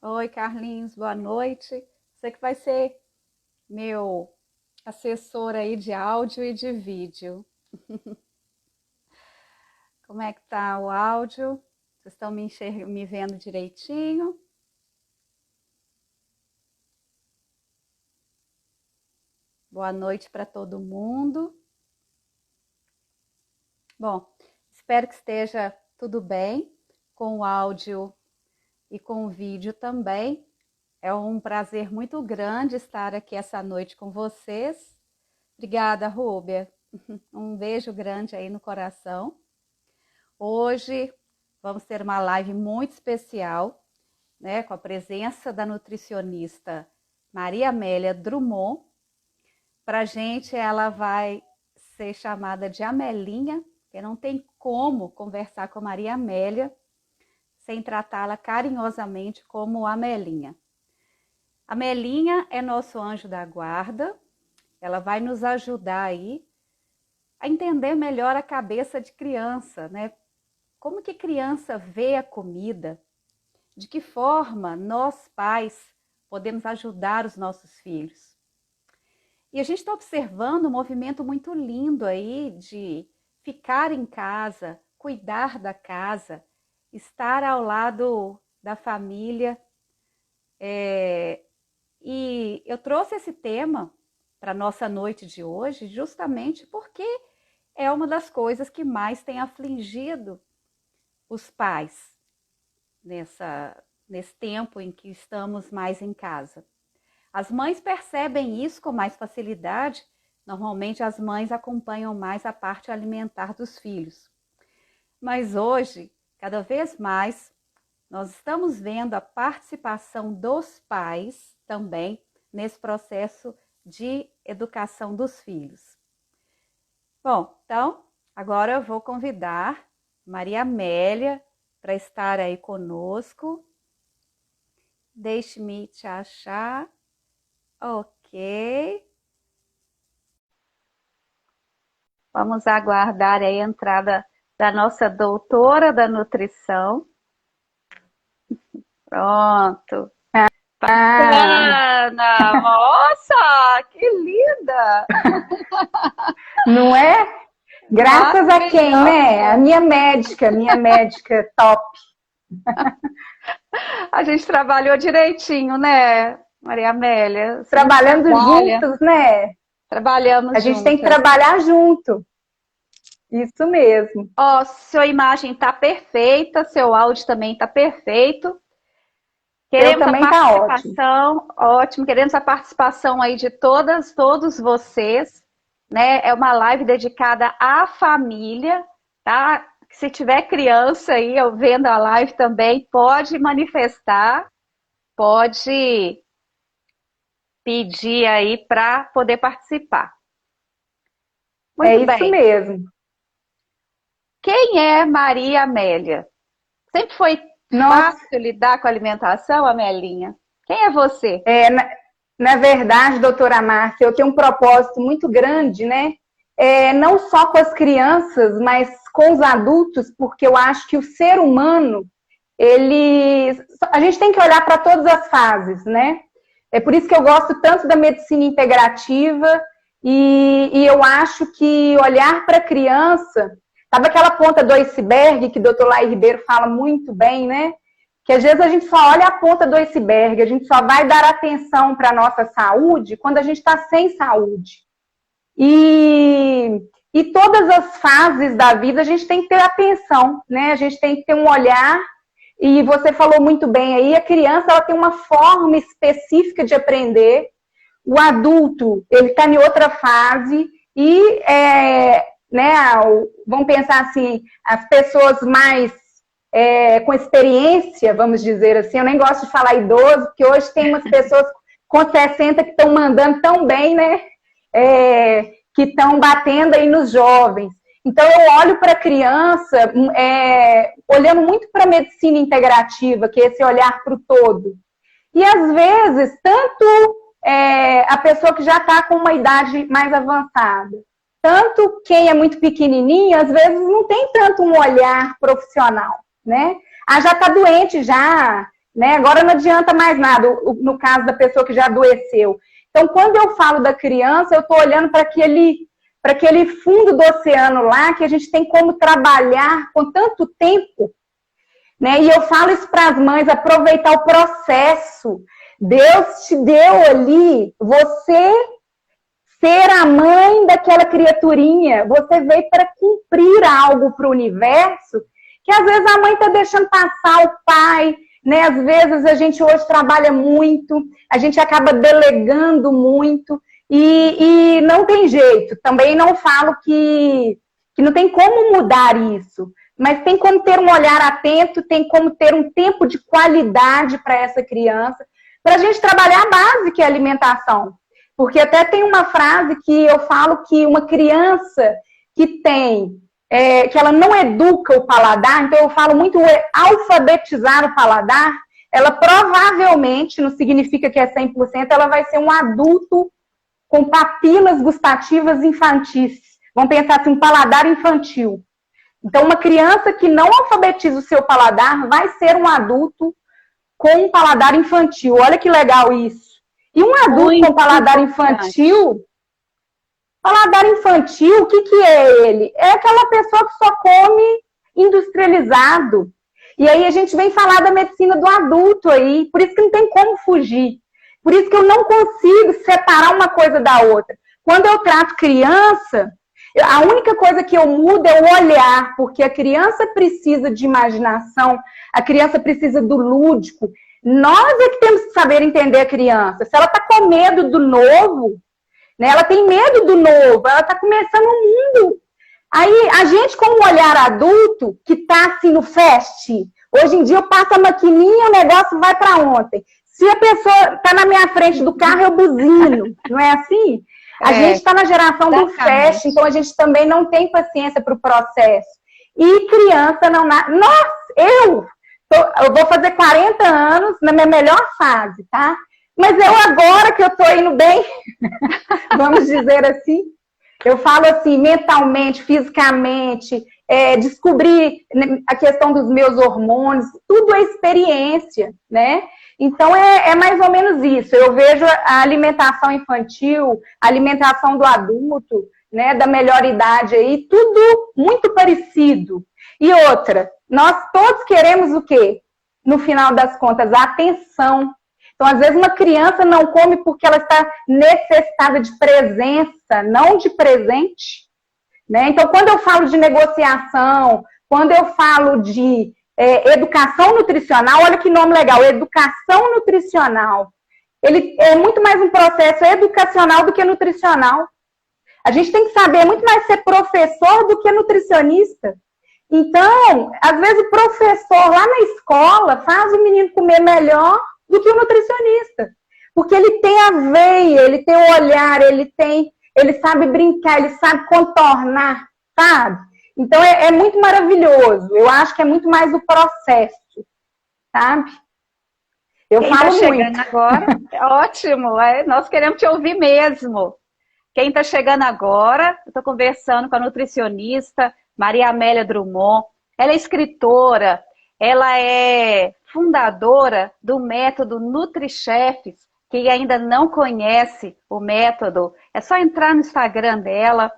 Oi, Carlinhos, boa noite. Você que vai ser meu assessor aí de áudio e de vídeo. Como é que tá o áudio? Vocês estão me vendo direitinho? Boa noite para todo mundo. Bom, espero que esteja tudo bem com o áudio e com o vídeo também. É um prazer muito grande estar aqui essa noite com vocês. Obrigada, Rúbia. Um beijo grande aí no coração. Hoje vamos ter uma live muito especial, né, com a presença da nutricionista Maria Amélia Drummond. Para a gente, ela vai ser chamada de Amelinha, porque não tem como conversar com Maria Amélia sem tratá-la carinhosamente como Amelinha. Amelinha é nosso anjo da guarda, ela vai nos ajudar aí a entender melhor a cabeça de criança, né? Como que criança vê a comida? De que forma nós, pais, podemos ajudar os nossos filhos? E a gente está observando um movimento muito lindo aí de ficar em casa, cuidar da casa, estar ao lado da família. E eu trouxe esse tema para a nossa noite de hoje justamente porque é uma das coisas que mais tem afligido os pais nesse tempo em que estamos mais em casa. As mães percebem isso com mais facilidade. Normalmente as mães acompanham mais a parte alimentar dos filhos. Mas hoje, cada vez mais, nós estamos vendo a participação dos pais também nesse processo de educação dos filhos. Bom, então, agora eu vou convidar Maria Amélia para estar aí conosco. Deixe-me te achar. Ok. Vamos aguardar aí a entrada da nossa doutora da nutrição. Pronto. Bacana! Nossa, que linda! Não é? Graças a quem, né? A minha médica top. A gente trabalhou direitinho, né, Maria Amélia? Trabalhando juntos, né? Trabalhamos juntos. A gente tem que trabalhar junto. Isso mesmo. Ó, sua imagem está perfeita, seu áudio também está perfeito. Queremos a participação, ótimo. Queremos a participação aí de todos vocês, né? É uma live dedicada à família, tá? Se tiver criança aí vendo a live também, pode manifestar, pode pedir aí para poder participar. Muito bem. Isso mesmo. Quem é Maria Amélia? Sempre foi fácil lidar com a alimentação, Amelinha? Quem é você? Na verdade, doutora Márcia, eu tenho um propósito muito grande, né? Não só com as crianças, mas com os adultos, porque eu acho que o ser humano, a gente tem que olhar para todas as fases, né? É por isso que eu gosto tanto da medicina integrativa e eu acho que olhar para a criança, sabe aquela ponta do iceberg que o doutor Laí Ribeiro fala muito bem, né? Que às vezes a gente só olha a ponta do iceberg, a gente só vai dar atenção para a nossa saúde quando a gente está sem saúde. E todas as fases da vida a gente tem que ter atenção, né? A gente tem que ter um olhar, e você falou muito bem aí, a criança ela tem uma forma específica de aprender, o adulto ele está em outra fase, e né, vamos pensar assim, as pessoas mais com experiência, vamos dizer assim, eu nem gosto de falar idoso, porque hoje tem umas pessoas com 60 que estão mandando tão bem, né? Que estão batendo aí nos jovens. Então, eu olho para a criança olhando muito para a medicina integrativa, que é esse olhar para o todo. E, às vezes, tanto a pessoa que já está com uma idade mais avançada, tanto quem é muito pequenininho, às vezes não tem tanto um olhar profissional, né? Já está doente já, né? Agora não adianta mais nada, no caso da pessoa que já adoeceu. Então, quando eu falo da criança, eu estou olhando para aquele fundo do oceano lá, que a gente tem como trabalhar com tanto tempo, né? E eu falo isso para as mães, aproveitar o processo. Deus te deu ali, você ser a mãe daquela criaturinha, você veio para cumprir algo para o universo, que às vezes a mãe está deixando passar o pai, né? Às vezes a gente hoje trabalha muito, a gente acaba delegando muito, e não tem jeito. Também não falo que não tem como mudar isso, mas tem como ter um olhar atento, tem como ter um tempo de qualidade para essa criança, para a gente trabalhar a base, que é a alimentação. Porque até tem uma frase que eu falo que uma criança que que ela não educa o paladar, então eu falo muito alfabetizar o paladar, ela provavelmente, não significa que é 100%, ela vai ser um adulto com papilas gustativas infantis. Vamos pensar assim, um paladar infantil. Então, uma criança que não alfabetiza o seu paladar vai ser um adulto com um paladar infantil. Olha que legal isso. E um adulto com paladar infantil, o que é ele? É aquela pessoa que só come industrializado. E aí a gente vem falar da medicina do adulto aí, por isso que não tem como fugir. Por isso que eu não consigo separar uma coisa da outra. Quando eu trato criança, a única coisa que eu mudo é o olhar, porque a criança precisa de imaginação, a criança precisa do lúdico. Nós é que temos que saber entender a criança. Se ela está com medo do novo, né, ela tem medo do novo, ela está começando um mundo. Aí a gente, com um olhar adulto, que está assim no fast, hoje em dia eu passo a maquininha, o negócio vai para ontem. Se a pessoa está na minha frente do carro, eu buzino, não é assim? A gente está na geração do fast, então a gente também não tem paciência para o processo. E criança não... Nossa, eu vou fazer 40 anos na minha melhor fase, tá? Mas eu agora que eu tô indo bem, vamos dizer assim, eu falo assim, mentalmente, fisicamente, descobrir a questão dos meus hormônios, tudo é experiência, né? Então é mais ou menos isso. Eu vejo a alimentação infantil, a alimentação do adulto, né, da melhor idade aí, tudo muito parecido. E outra, nós todos queremos o quê? No final das contas, a atenção. Então, às vezes, uma criança não come porque ela está necessitada de presença, não de presente. Né? Então, quando eu falo de negociação, quando eu falo de educação nutricional, olha que nome legal, educação nutricional. Ele é muito mais um processo educacional do que nutricional. A gente tem que saber muito mais ser professor do que nutricionista. Então, às vezes o professor lá na escola faz o menino comer melhor do que o nutricionista. Porque ele tem a veia, ele tem o olhar, ele sabe brincar, ele sabe contornar, sabe? Então, é muito maravilhoso. Eu acho que é muito mais o processo, sabe? Eu Quem falo tá chegando muito. agora, ótimo, nós queremos te ouvir mesmo. Quem está chegando agora, eu estou conversando com a nutricionista Maria Amélia Drummond. Ela é escritora, ela é fundadora do método NutriChefs. Quem ainda não conhece o método, é só entrar no Instagram dela.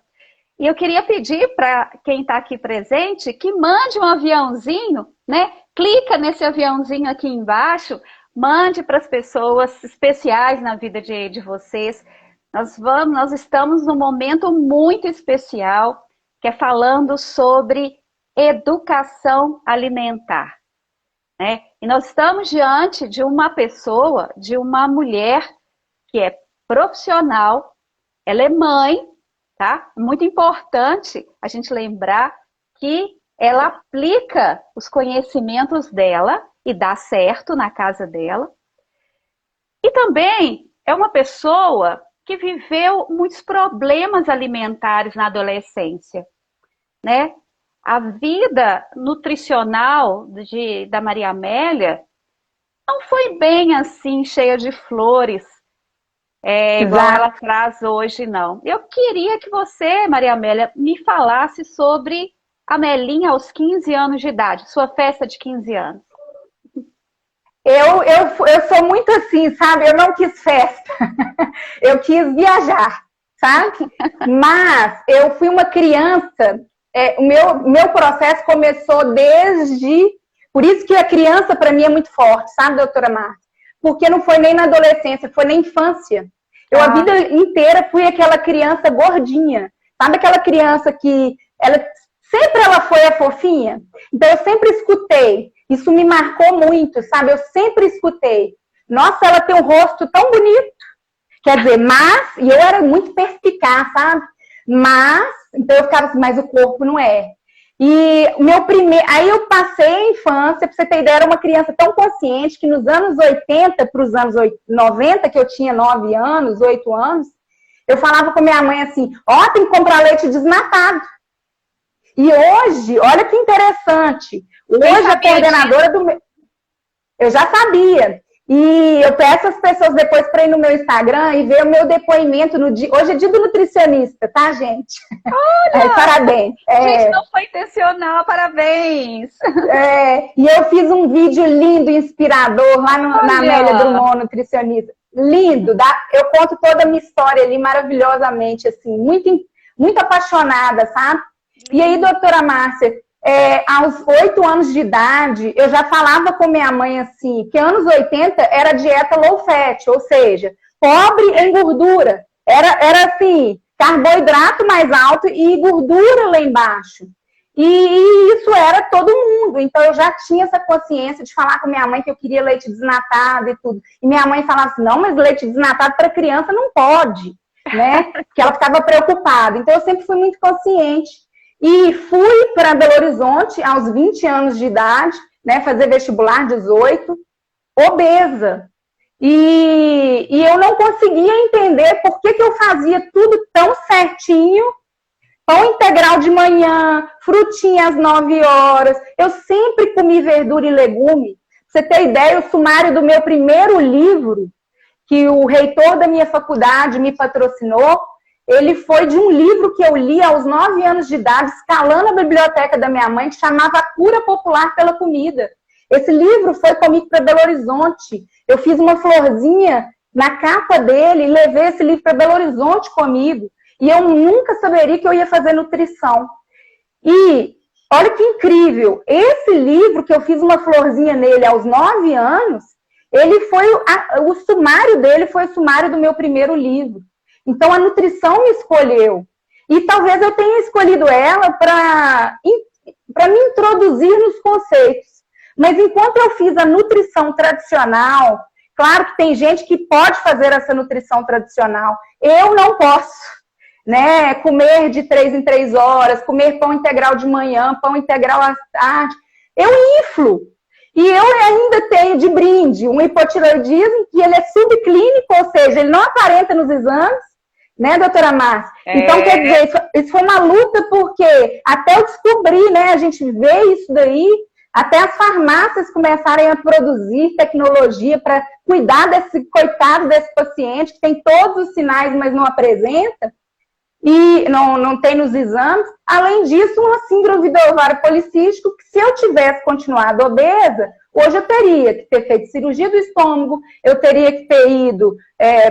E eu queria pedir para quem está aqui presente que mande um aviãozinho, né? Clica nesse aviãozinho aqui embaixo, mande para as pessoas especiais na vida de vocês. Nós estamos num momento muito especial, que é falando sobre educação alimentar. Né? E nós estamos diante de uma pessoa, de uma mulher que é profissional, ela é mãe, tá? Muito importante a gente lembrar que ela aplica os conhecimentos dela e dá certo na casa dela. E também é uma pessoa que viveu muitos problemas alimentares na adolescência, né? A vida nutricional da Maria Amélia não foi bem assim, cheia de flores, igual ela traz hoje, não. Eu queria que você, Maria Amélia, me falasse sobre a Melinha aos 15 anos de idade, sua festa de 15 anos. Eu sou muito assim, sabe? Eu não quis festa, eu quis viajar, sabe? Mas eu fui uma criança, o meu processo começou desde... Por isso que a criança, para mim, é muito forte, sabe, doutora Márcia? Porque não foi nem na adolescência, foi na infância. Eu a vida inteira fui aquela criança gordinha. Sabe aquela criança que sempre ela foi a fofinha? Então eu sempre escutei. Isso me marcou muito, sabe? Eu sempre escutei. Nossa, ela tem um rosto tão bonito. Quer dizer, e eu era muito perspicaz, sabe? Então eu ficava assim, mas o corpo não é. E aí eu passei a infância, pra você ter ideia, era uma criança tão consciente que nos anos 80 para os anos 90, que eu tinha 9 anos, 8 anos, eu falava com minha mãe assim, tem que comprar leite desnatado. E hoje, olha que interessante, hoje a coordenadora do meu... Eu já sabia. E eu peço às pessoas depois para ir no meu Instagram e ver o meu depoimento no dia. Hoje é dia do nutricionista, tá, gente? Olha! Parabéns. Gente, não foi intencional, parabéns! E eu fiz um vídeo lindo, inspirador, lá na Amélia Drummond, nutricionista. Lindo, eu conto toda a minha história ali maravilhosamente, assim, muito, muito apaixonada, sabe? E aí, doutora Márcia, aos 8 anos de idade, eu já falava com minha mãe assim, que anos 80 era dieta low fat, ou seja, pobre em gordura. Era assim, carboidrato mais alto e gordura lá embaixo. E isso era todo mundo. Então eu já tinha essa consciência de falar com minha mãe que eu queria leite desnatado e tudo. E minha mãe falava assim, não, mas leite desnatado para criança não pode, né? Porque ela ficava preocupada. Então eu sempre fui muito consciente. E fui para Belo Horizonte aos 20 anos de idade, né, fazer vestibular, 18, obesa. E eu não conseguia entender por que eu fazia tudo tão certinho, pão integral de manhã, frutinha às 9 horas. Eu sempre comi verdura e legume. Pra você ter ideia, o sumário do meu primeiro livro, que o reitor da minha faculdade me patrocinou, ele foi de um livro que eu li aos 9 anos de idade, escalando a biblioteca da minha mãe, que chamava A Cura Popular pela Comida. Esse livro foi comigo para Belo Horizonte. Eu fiz uma florzinha na capa dele e levei esse livro para Belo Horizonte comigo. E eu nunca saberia que eu ia fazer nutrição. E olha que incrível, esse livro que eu fiz uma florzinha nele aos 9 anos, ele foi o sumário dele foi o sumário do meu primeiro livro. Então, a nutrição me escolheu. E talvez eu tenha escolhido ela para me introduzir nos conceitos. Mas enquanto eu fiz a nutrição tradicional, claro que tem gente que pode fazer essa nutrição tradicional. Eu não posso, né? Comer de 3 em 3 horas, comer pão integral de manhã, pão integral à tarde. Eu inflo. E eu ainda tenho de brinde um hipotireoidismo que ele é subclínico, ou seja, ele não aparenta nos exames. Né, doutora Márcia? Então, quer dizer, isso foi uma luta porque até eu descobrir, né, a gente vê isso daí, até as farmácias começarem a produzir tecnologia para cuidar desse coitado desse paciente que tem todos os sinais, mas não apresenta, e não tem nos exames. Além disso, uma síndrome do ovário policístico, que se eu tivesse continuado obesa, hoje eu teria que ter feito cirurgia do estômago, eu teria que ter ido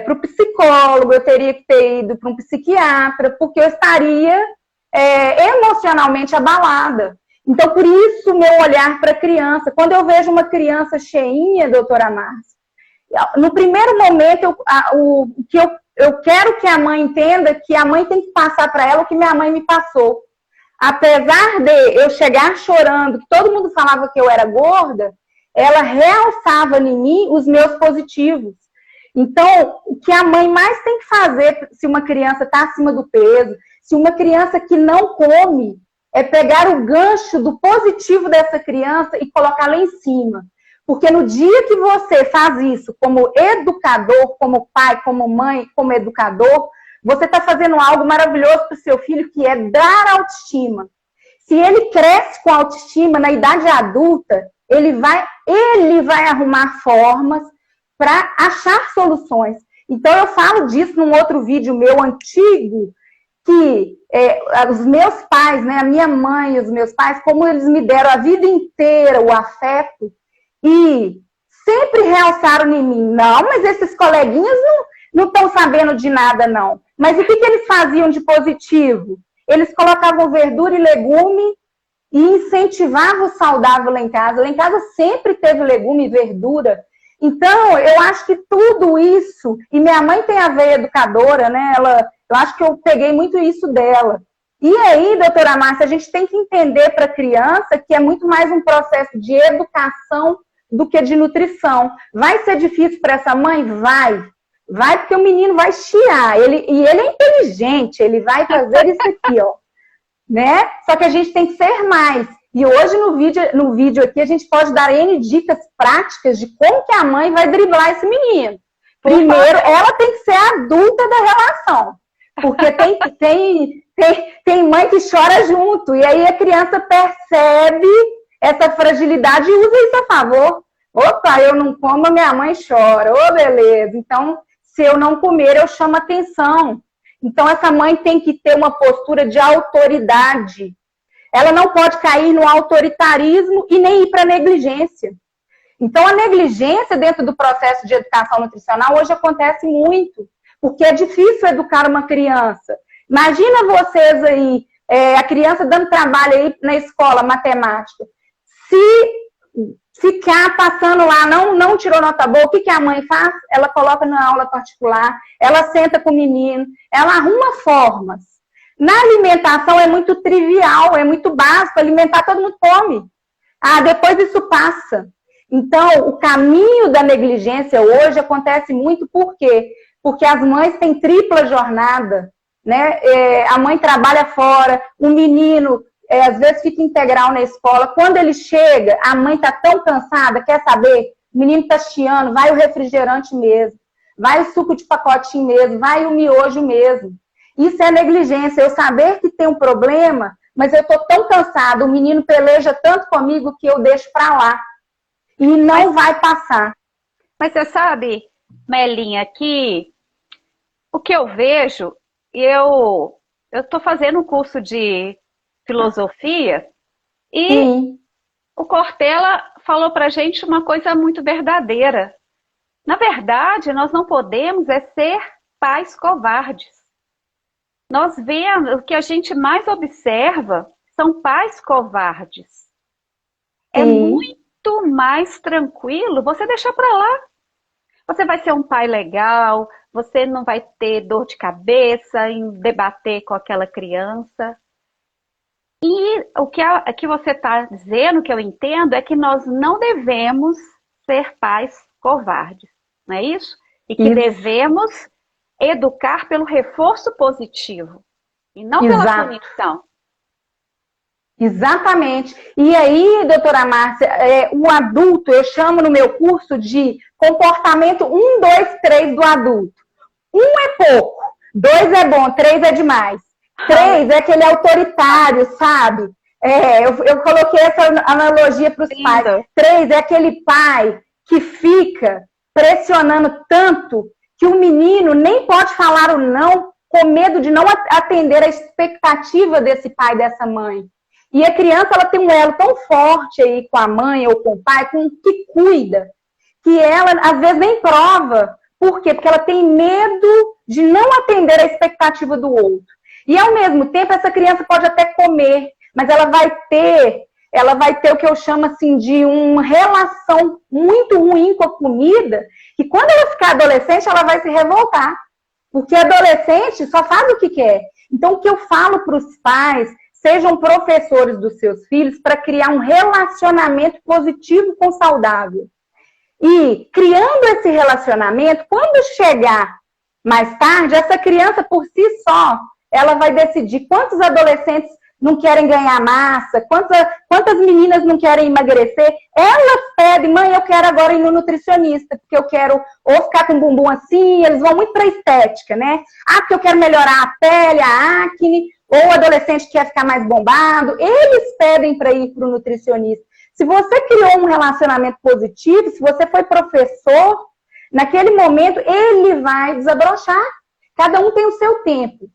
para o psicólogo, eu teria que ter ido para um psiquiatra, porque eu estaria emocionalmente abalada. Então, por isso, o meu olhar para a criança. Quando eu vejo uma criança cheinha, doutora Márcia, no primeiro momento, o que eu quero que a mãe entenda que a mãe tem que passar para ela o que minha mãe me passou. Apesar de eu chegar chorando, que todo mundo falava que eu era gorda, ela realçava em mim os meus positivos. Então, o que a mãe mais tem que fazer se uma criança está acima do peso, se uma criança que não come, é pegar o gancho do positivo dessa criança e colocar lá em cima. Porque no dia que você faz isso como educador, como pai, como mãe, como educador, você está fazendo algo maravilhoso para o seu filho, que é dar autoestima. Se ele cresce com autoestima na idade adulta, ele vai arrumar formas para achar soluções. Então, eu falo disso num outro vídeo meu antigo, que os meus pais, né, a minha mãe e os meus pais, como eles me deram a vida inteira o afeto, e sempre realçaram em mim. Não, mas esses coleguinhas não estão sabendo de nada, não. Mas o que eles faziam de positivo? Eles colocavam verdura e legume e incentivavam o saudável lá em casa. Lá em casa sempre teve legume e verdura. Então, eu acho que tudo isso, e minha mãe tem a veia educadora, né? Eu acho que eu peguei muito isso dela. E aí, doutora Márcia, a gente tem que entender para a criança que é muito mais um processo de educação do que de nutrição. Vai ser difícil para essa mãe? Vai. Vai porque o menino vai chiar. E ele é inteligente, ele vai fazer isso aqui, ó. Né? Só que a gente tem que ser mais. E hoje no vídeo aqui a gente pode dar N dicas práticas de como que a mãe vai driblar esse menino. Primeiro, ela tem que ser a adulta da relação. Porque tem mãe que chora junto. E aí a criança percebe essa fragilidade e usa isso a favor. Opa, eu não como, minha mãe chora. Ô, beleza. Então, se eu não comer, eu chamo atenção. Então, essa mãe tem que ter uma postura de autoridade. Ela não pode cair no autoritarismo e nem ir para a negligência. Então, a negligência dentro do processo de educação nutricional hoje acontece muito, porque é difícil educar uma criança. Imagina vocês aí, a criança dando trabalho aí na escola, matemática. Se ficar passando lá, não tirou nota boa, o que a mãe faz? Ela coloca na aula particular, ela senta com o menino, ela arruma formas. Na alimentação é muito trivial, é muito básico, alimentar todo mundo come. Depois isso passa. Então, o caminho da negligência hoje acontece muito por quê? Porque as mães têm tripla jornada, né? A mãe trabalha fora, o menino às vezes fica integral na escola. Quando ele chega, a mãe está tão cansada, quer saber? O menino está chiando, vai o refrigerante mesmo, vai o suco de pacotinho mesmo, vai o miojo mesmo. Isso é negligência, eu saber que tem um problema, mas eu estou tão cansada, o menino peleja tanto comigo que eu deixo para lá. E não vai passar. Mas você sabe, Melinha, que o que eu vejo, eu estou fazendo um curso de filosofia e Sim. O Cortella falou para a gente uma coisa muito verdadeira. Na verdade, nós não podemos ser pais covardes. Nós vemos, o que a gente mais observa são pais covardes. É muito mais tranquilo você deixar para lá. Você vai ser um pai legal, você não vai ter dor de cabeça em debater com aquela criança. E o que você está dizendo, que eu entendo, é que nós não devemos ser pais covardes, não é isso? E que devemos educar pelo reforço positivo e não pela punição. Exatamente. E aí, doutora Márcia, o adulto, eu chamo no meu curso de comportamento 1, 2, 3 do adulto. 1 é pouco, 2 é bom, 3 é demais. 3 é aquele autoritário, sabe? Eu coloquei essa analogia para os pais. 3 é aquele pai que fica pressionando tanto que o menino nem pode falar o não, com medo de não atender a expectativa desse pai e dessa mãe. E a criança, ela tem um elo tão forte aí com a mãe ou com o pai, com o que cuida, que ela, às vezes, nem prova. Por quê? Porque ela tem medo de não atender a expectativa do outro. E, ao mesmo tempo, essa criança pode até comer, mas ela vai ter o que eu chamo, assim, de uma relação muito ruim com a comida, que quando ela ficar adolescente, ela vai se revoltar. Porque adolescente só faz o que quer. Então, o que eu falo para os pais, sejam professores dos seus filhos, para criar um relacionamento positivo com saudável. E, criando esse relacionamento, quando chegar mais tarde, essa criança, por si só, ela vai decidir quantos adolescentes não querem ganhar massa, quantas meninas não querem emagrecer. Elas pedem, mãe, eu quero agora ir no nutricionista, porque eu quero ou ficar com o bumbum assim, eles vão muito para a estética, né? Porque eu quero melhorar a pele, a acne, ou o adolescente quer ficar mais bombado. Eles pedem para ir para o nutricionista. Se você criou um relacionamento positivo, se você foi professor, naquele momento ele vai desabrochar. Cada um tem o seu tempo.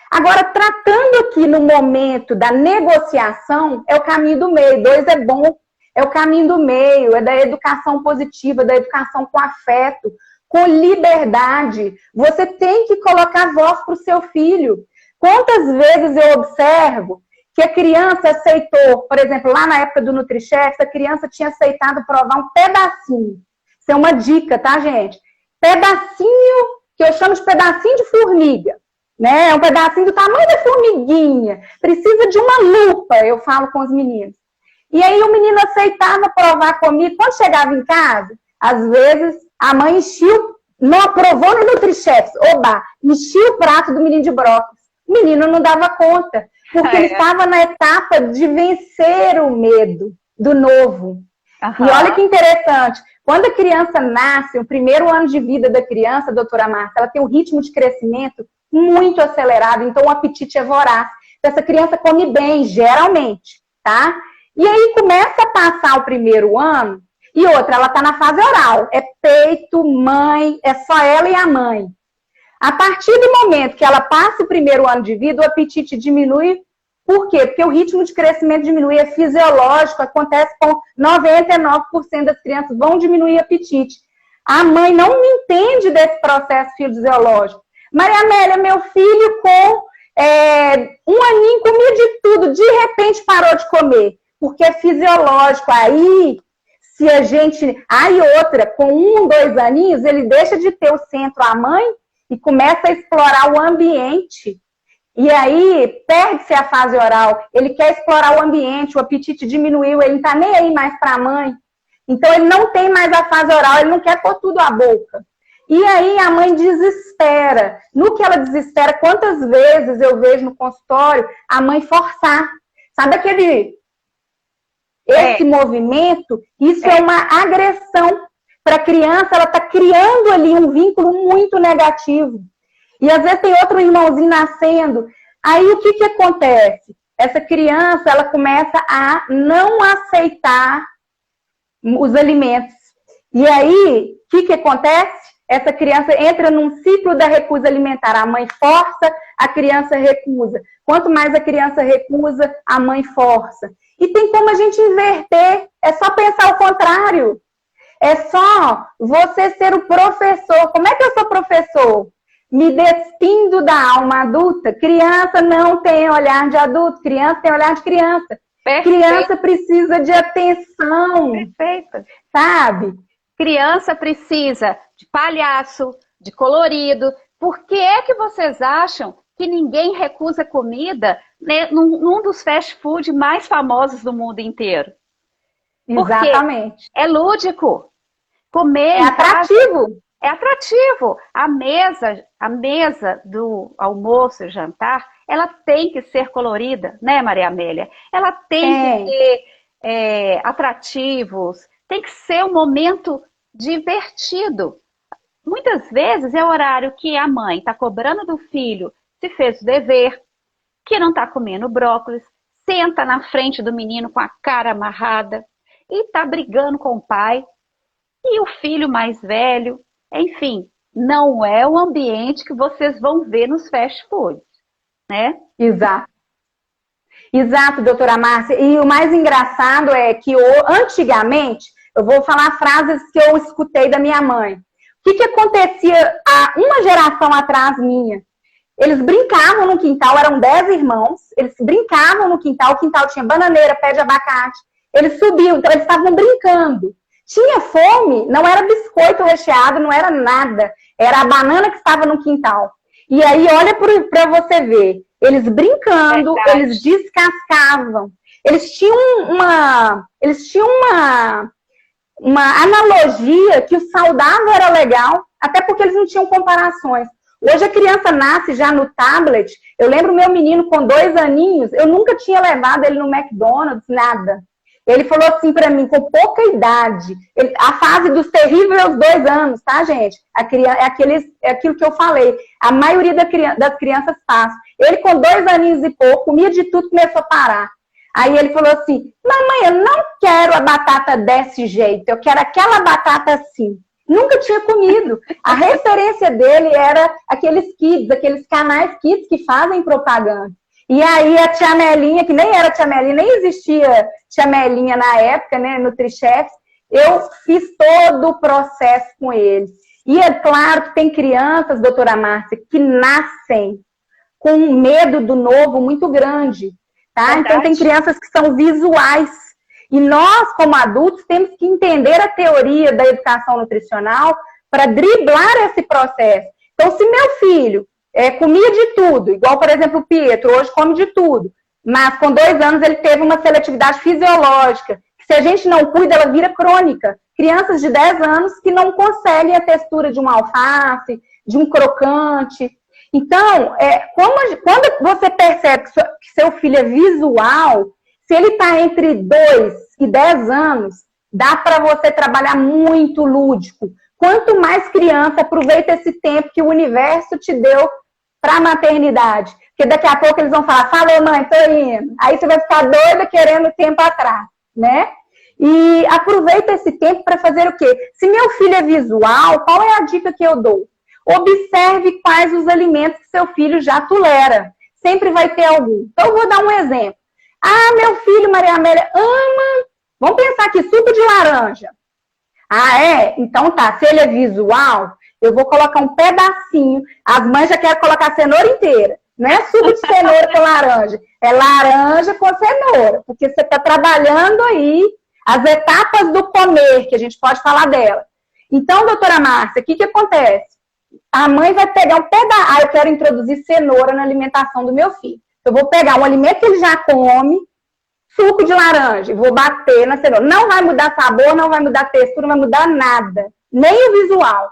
Agora, tratando aqui no momento da negociação, é o caminho do meio. 2 é bom. é o caminho do meio, é da educação positiva, da educação com afeto, com liberdade. Você tem que colocar voz para o seu filho. Quantas vezes eu observo que a criança aceitou, por exemplo, lá na época do NutriChef, a criança tinha aceitado provar um pedacinho. Isso é uma dica, tá, gente? Pedacinho, que eu chamo de pedacinho de formiga, né? É um pedacinho do tamanho da formiguinha. Precisa de uma lupa, eu falo com os meninos. E aí o menino aceitava provar comigo. Quando chegava em casa, às vezes a mãe enchia, não aprovou no NutriChef, enchia o prato do menino de brócolis. O menino não dava conta, porque ele estava na etapa de vencer o medo do novo. E olha que interessante, quando a criança nasce, o primeiro ano de vida da criança, doutora Márcia, ela tem um ritmo de crescimento muito acelerado, então o apetite é voraz. Essa criança come bem, geralmente, tá? E aí começa a passar o primeiro ano, e outra, ela está na fase oral, é peito, mãe, é só ela e a mãe. A partir do momento que ela passa o primeiro ano de vida, o apetite diminui. Por quê? Porque o ritmo de crescimento diminui, é fisiológico, acontece com 99% das crianças, vão diminuir o apetite. A mãe não entende desse processo fisiológico. Maria Amélia, meu filho com um aninho comia de tudo, de repente parou de comer, porque é fisiológico. Aí, se a gente... Aí outra, com 1, 2 aninhos, ele deixa de ter o centro, a mãe, e começa a explorar o ambiente. E aí, perde-se a fase oral. Ele quer explorar o ambiente, o apetite diminuiu, ele não está nem aí mais para a mãe. Então, ele não tem mais a fase oral, ele não quer pôr tudo à boca. E aí, a mãe desespera. No que ela desespera, quantas vezes eu vejo no consultório a mãe forçar. Sabe esse movimento? Isso é uma agressão. Para a criança, ela está criando ali um vínculo muito negativo. E às vezes tem outro irmãozinho nascendo. Aí o que acontece? Essa criança, ela começa a não aceitar os alimentos. E aí, o que acontece? Essa criança entra num ciclo da recusa alimentar. A mãe força, a criança recusa. Quanto mais a criança recusa, a mãe força. E tem como a gente inverter. É só pensar o contrário. É só você ser o professor. Como é que eu sou professor? Me despindo da alma adulta. Criança não tem olhar de adulto, criança tem olhar de criança. Perfeito. Criança precisa de atenção. Perfeito. Sabe? Criança precisa de palhaço, de colorido. Por que é que vocês acham que ninguém recusa comida, né, num dos fast food mais famosos do mundo inteiro? Exatamente. É lúdico. Comer é atrativo. É atrativo. A mesa do almoço e jantar, ela tem que ser colorida, né, Maria Amélia? Ela tem que ter atrativos, tem que ser um momento divertido. Muitas vezes é o horário que a mãe está cobrando do filho se fez o dever, que não está comendo brócolis, senta na frente do menino com a cara amarrada, e está brigando com o pai, e o filho mais velho, enfim, não é o ambiente que vocês vão ver nos fast foods, né? Exato. Exato, doutora Márcia. E o mais engraçado é que antigamente, eu vou falar frases que eu escutei da minha mãe. O que acontecia há uma geração atrás minha? Eles brincavam no quintal, eram 10 irmãos, eles brincavam no quintal, o quintal tinha bananeira, pé de abacate. Eles subiam, então eles estavam brincando. Tinha fome, não era biscoito recheado, não era nada. Era a banana que estava no quintal. E aí, olha para você ver. Eles brincando, eles descascavam. Eles tinham uma analogia que o saudável era legal, até porque eles não tinham comparações. Hoje a criança nasce já no tablet. Eu lembro meu menino com 2 aninhos, eu nunca tinha levado ele no McDonald's, nada. Ele falou assim pra mim, com pouca idade, a fase dos terríveis 2 anos, tá, gente? É aquilo que eu falei. A maioria das crianças passa. Ele com 2 aninhos e pouco, comia de tudo, começou a parar. Aí ele falou assim, mamãe, eu não quero a batata desse jeito, eu quero aquela batata assim. Nunca tinha comido. A referência dele era aqueles kids, aqueles canais kids que fazem propaganda. E aí a tia Melinha, que nem era tia Melinha, nem existia tia Melinha na época, né, NutriChefs, eu fiz todo o processo com eles. E é claro que tem crianças, doutora Márcia, que nascem com um medo do novo muito grande, tá? Verdade. Então tem crianças que são visuais. E nós, como adultos, temos que entender a teoria da educação nutricional para driblar esse processo. Então, se meu filho comia de tudo, igual, por exemplo, o Pietro, hoje come de tudo, mas com 2 anos ele teve uma seletividade fisiológica, que se a gente não cuida, ela vira crônica. Crianças de 10 anos que não conseguem a textura de uma alface, de um crocante. Então, quando você percebe que seu filho é visual, se ele está entre 2 e 10 anos, dá para você trabalhar muito lúdico. Quanto mais criança, aproveita esse tempo que o universo te deu para a maternidade. Porque daqui a pouco eles vão falar, falou mãe, tô indo. Aí você vai ficar doida querendo tempo atrás, né? E aproveita esse tempo para fazer o quê? Se meu filho é visual, qual é a dica que eu dou? Observe quais os alimentos que seu filho já tolera. Sempre vai ter algum. Então, eu vou dar um exemplo. Ah, meu filho, Maria Amélia, ama... Vamos pensar aqui, suco de laranja. Ah, é? Então tá, se ele é visual, eu vou colocar um pedacinho. As mães já querem colocar a cenoura inteira. Não é suco de cenoura com laranja. É laranja com cenoura. Porque você está trabalhando aí as etapas do comer, que a gente pode falar dela. Então, doutora Márcia, o que acontece? A mãe vai pegar um pedaço. Ah, eu quero introduzir cenoura na alimentação do meu filho. Eu vou pegar um alimento que ele já come, suco de laranja, e vou bater na cenoura. Não vai mudar sabor, não vai mudar textura, não vai mudar nada. Nem o visual.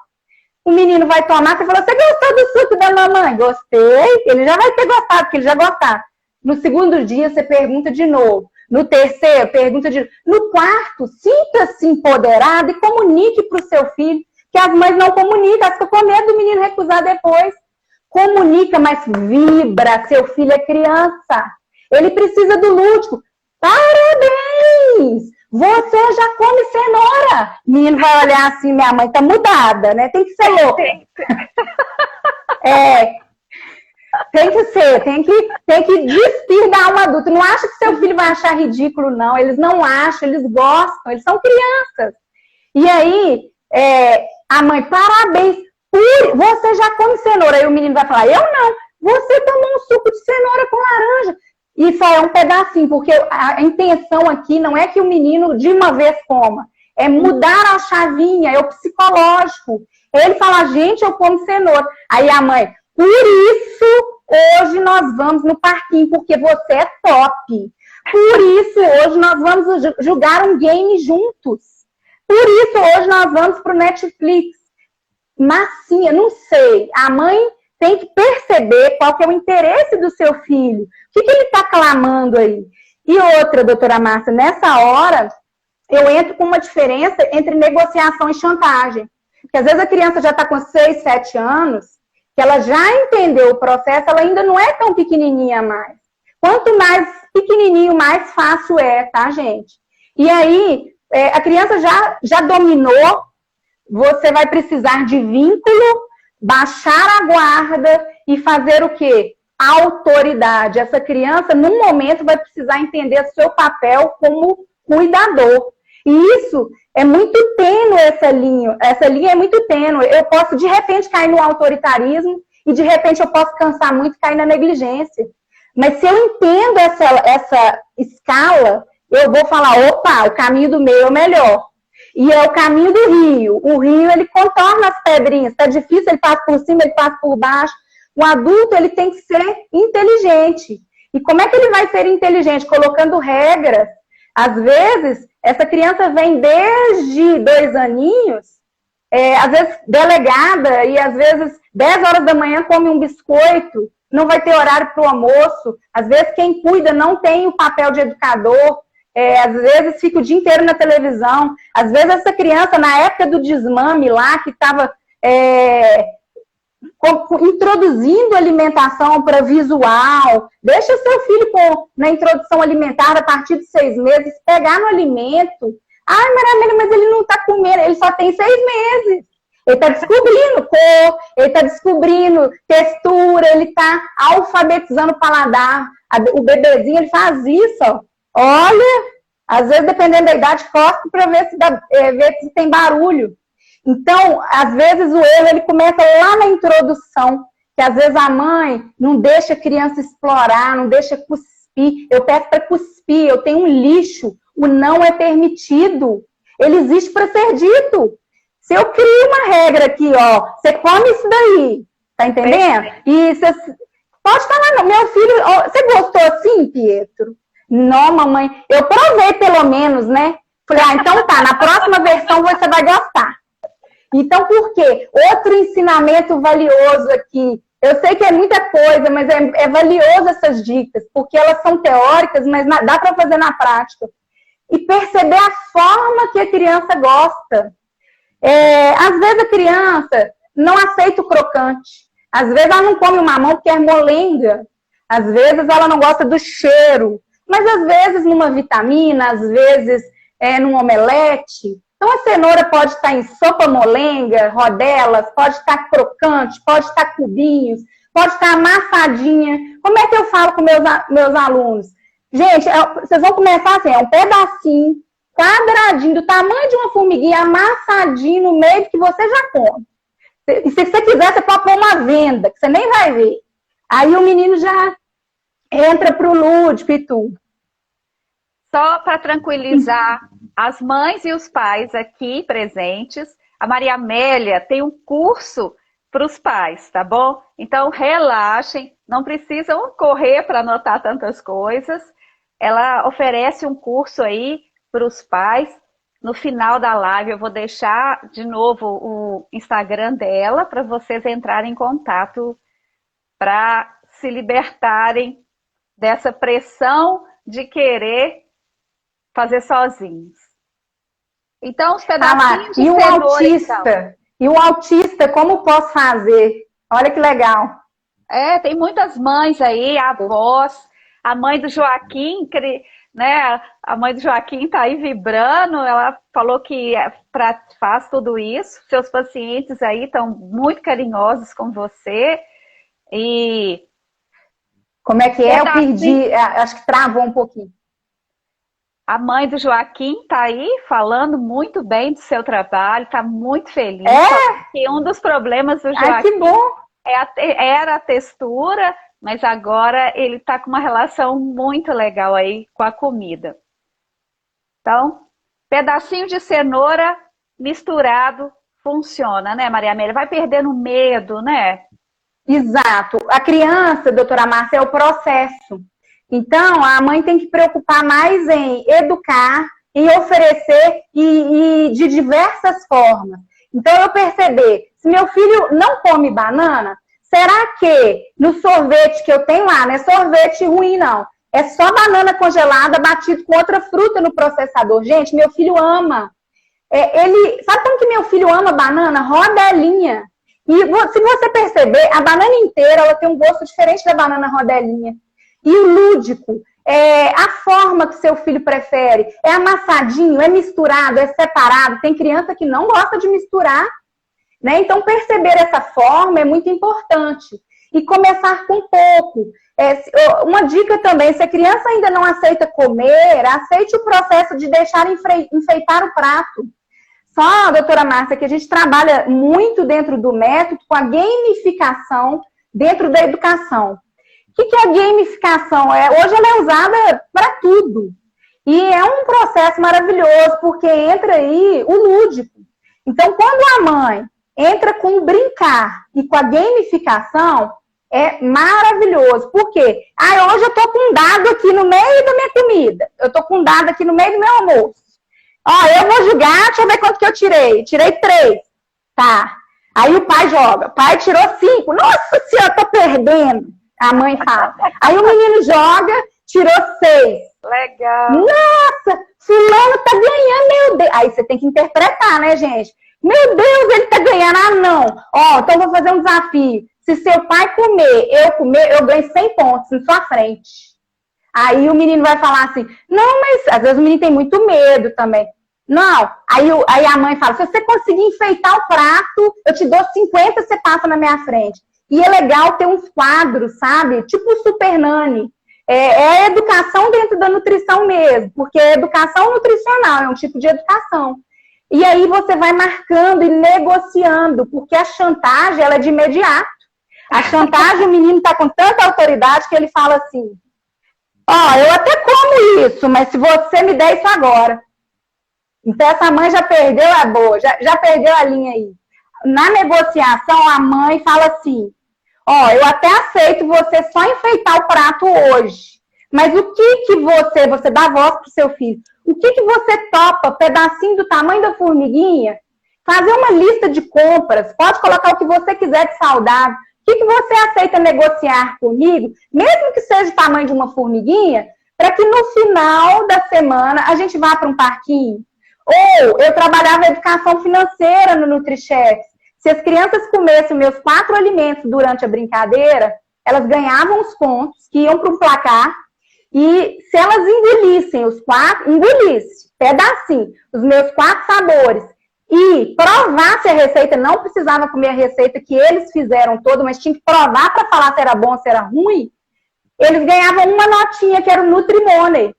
O menino vai tomar, você fala, você gostou do suco da mamãe? Gostei. Ele já vai ter gostado, porque ele já gostar. No segundo dia, você pergunta de novo. No terceiro, pergunta de novo. No quarto, sinta-se empoderado e comunique para o seu filho, que as mães não comunicam, elas ficam com medo do menino recusar depois. Comunica, mas vibra, seu filho é criança. Ele precisa do lúdico. Parabéns! Você já come cenoura. O menino vai olhar assim, minha mãe tá mudada, né? Tem que ser louca. Tem que ser, tem que despir da alma adulta. Não acha que seu filho vai achar ridículo, não. Eles não acham, eles gostam, eles são crianças. E aí, a mãe, parabéns, você já come cenoura. Aí o menino vai falar, eu não. Você tomou um suco de cenoura com laranja. E só é um pedacinho, porque a intenção aqui não é que o menino de uma vez coma. É mudar a chavinha, é o psicológico. Ele fala, gente, eu como cenoura. Aí a mãe, por isso, hoje nós vamos no parquinho, porque você é top. Por isso, hoje nós vamos jogar um game juntos. Por isso, hoje nós vamos pro Netflix. Massinha, não sei. A mãe tem que perceber qual que é o interesse do seu filho. O que ele está clamando aí? E outra, doutora Márcia, nessa hora, eu entro com uma diferença entre negociação e chantagem. Porque às vezes a criança já está com 6, 7 anos, que ela já entendeu o processo, ela ainda não é tão pequenininha mais. Quanto mais pequenininho, mais fácil é, tá, gente? E aí, a criança já dominou, você vai precisar de vínculo, baixar a guarda e fazer o quê? Autoridade. Essa criança, num momento, vai precisar entender o seu papel como cuidador. E isso é muito tênue, essa linha. Essa linha é muito tênue. Eu posso, de repente, cair no autoritarismo e, de repente, eu posso cansar muito e cair na negligência. Mas se eu entendo essa escala, eu vou falar, opa, o caminho do meio é o melhor. E é o caminho do rio. O rio, ele contorna as pedrinhas. Está difícil, ele passa por cima, ele passa por baixo. O adulto, ele tem que ser inteligente. E como é que ele vai ser inteligente? Colocando regras. Às vezes, essa criança vem desde 2 aninhos, às vezes delegada, e às vezes 10 horas da manhã come um biscoito, não vai ter horário para o almoço. Às vezes, quem cuida não tem o papel de educador. Às vezes fica o dia inteiro na televisão. Às vezes essa criança, na época do desmame lá, que estava introduzindo alimentação para visual, deixa seu filho na introdução alimentar a partir de 6 meses, pegar no alimento. Ai, Maria, mas ele não está comendo, ele só tem 6 meses. Ele está descobrindo cor, ele está descobrindo textura, ele está alfabetizando o paladar. O bebezinho, ele faz isso, ó. Olha, às vezes, dependendo da idade, cospe para ver se tem barulho. Então, às vezes, o erro, ele começa lá na introdução, que às vezes a mãe não deixa a criança explorar, não deixa cuspir. Eu peço para cuspir, eu tenho um lixo. O não é permitido. Ele existe para ser dito. Se eu crio uma regra aqui, ó, você come isso daí, tá entendendo? E você pode falar, não, meu filho, ó, você gostou assim, Pietro? Não, mamãe, eu provei pelo menos, né? Falei, então tá, na próxima versão você vai gostar. Então, por quê? Outro ensinamento valioso aqui. Eu sei que é muita coisa, mas é valioso essas dicas, porque elas são teóricas, mas dá para fazer na prática. E perceber a forma que a criança gosta. Às vezes a criança não aceita o crocante. Às vezes ela não come o mamão porque é molenga. Às vezes ela não gosta do cheiro. Mas às vezes numa vitamina, às vezes num omelete. Então a cenoura pode estar em sopa molenga, rodelas, pode estar crocante, pode estar cubinhos, pode estar amassadinha. Como é que eu falo com meus alunos? Gente, vocês vão começar assim, um pedacinho, quadradinho, do tamanho de uma formiguinha, amassadinho no meio que você já come. E se você quiser, você pode pôr uma venda, que você nem vai ver. Aí o menino já entra pro lúdico e tudo. Só para tranquilizar as mães e os pais aqui presentes, a Maria Amélia tem um curso para os pais, tá bom? Então relaxem, não precisam correr para anotar tantas coisas. Ela oferece um curso aí para os pais. No final da live eu vou deixar de novo o Instagram dela para vocês entrarem em contato para se libertarem dessa pressão de querer fazer sozinhos. Então, os pedacinhos de cenoura, então. E o autista, como posso fazer? Olha que legal. Tem muitas mães aí, avós, a mãe do Joaquim, né? A mãe do Joaquim está aí vibrando, ela falou que faz tudo isso. Seus pacientes aí estão muito carinhosos com você. E como é que é? Eu perdi, acho que travou um pouquinho. A mãe do Joaquim está aí falando muito bem do seu trabalho, está muito feliz. Que um dos problemas do Joaquim que bom. Era a textura, mas agora ele está com uma relação muito legal aí com a comida. Então, pedacinho de cenoura misturado funciona, né, Maria Amélia? Vai perdendo medo, né? Exato. A criança, doutora Márcia, é o processo. Então, a mãe tem que preocupar mais em educar, em oferecer e de diversas formas. Então, eu perceber, se meu filho não come banana, será que no sorvete que eu tenho lá, não é sorvete ruim, não. É só banana congelada batido com outra fruta no processador. Gente, meu filho ama. Sabe como que meu filho ama banana? Rodelinha. E se você perceber, a banana inteira ela tem um gosto diferente da banana rodelinha. E o lúdico, a forma que seu filho prefere, é amassadinho, é misturado, é separado. Tem criança que não gosta de misturar, né? Então, perceber essa forma é muito importante. E começar com pouco. Uma dica também, se a criança ainda não aceita comer, aceite o processo de deixar enfeitar o prato. Só, doutora Márcia, que a gente trabalha muito dentro do método com a gamificação dentro da educação. O que é a gamificação? Hoje ela é usada para tudo. E é um processo maravilhoso, porque entra aí o lúdico. Então, quando a mãe entra com o brincar e com a gamificação, é maravilhoso. Por quê? Hoje eu estou com um dado aqui no meio da minha comida. Eu estou com um dado aqui no meio do meu almoço. Eu vou jogar, deixa eu ver quanto que eu tirei. Tirei 3. Tá. Aí o pai joga. O pai tirou 5. Nossa senhora, eu tô perdendo. A mãe fala. Aí o menino joga, tirou 6. Legal. Nossa, fulano tá ganhando, meu Deus. Aí você tem que interpretar, né, gente? Meu Deus, ele tá ganhando. Não. Então eu vou fazer um desafio. Se seu pai comer, eu ganho 100 pontos na sua frente. Aí o menino vai falar assim, não, mas às vezes o menino tem muito medo também. Não, aí a mãe fala, se você conseguir enfeitar o prato, eu te dou 50, você passa na minha frente. E é legal ter uns quadros, sabe? Tipo o Super Nani. É educação dentro da nutrição mesmo, porque é educação nutricional, é um tipo de educação. E aí você vai marcando e negociando, porque a chantagem, ela é de imediato. A chantagem, o menino está com tanta autoridade que ele fala assim, eu até como isso, mas se você me der isso agora. Então essa mãe já perdeu a boa, já perdeu a linha aí. Na negociação, a mãe fala assim, eu até aceito você só enfeitar o prato hoje, mas o que você dá voz pro seu filho, o que você topa, pedacinho do tamanho da formiguinha, fazer uma lista de compras, pode colocar o que você quiser de saudável, o que você aceita negociar comigo, mesmo que seja o tamanho de uma formiguinha, para que no final da semana a gente vá para um parquinho. Ou eu trabalhava educação financeira no NutriChefs. Se as crianças comessem meus 4 alimentos durante a brincadeira, elas ganhavam os pontos que iam para um placar. E se elas engolissem pedacinho, os meus 4 sabores, e provasse a receita, não precisava comer a receita que eles fizeram toda, mas tinha que provar para falar se era bom ou se era ruim, eles ganhavam uma notinha que era o Nutrimoney.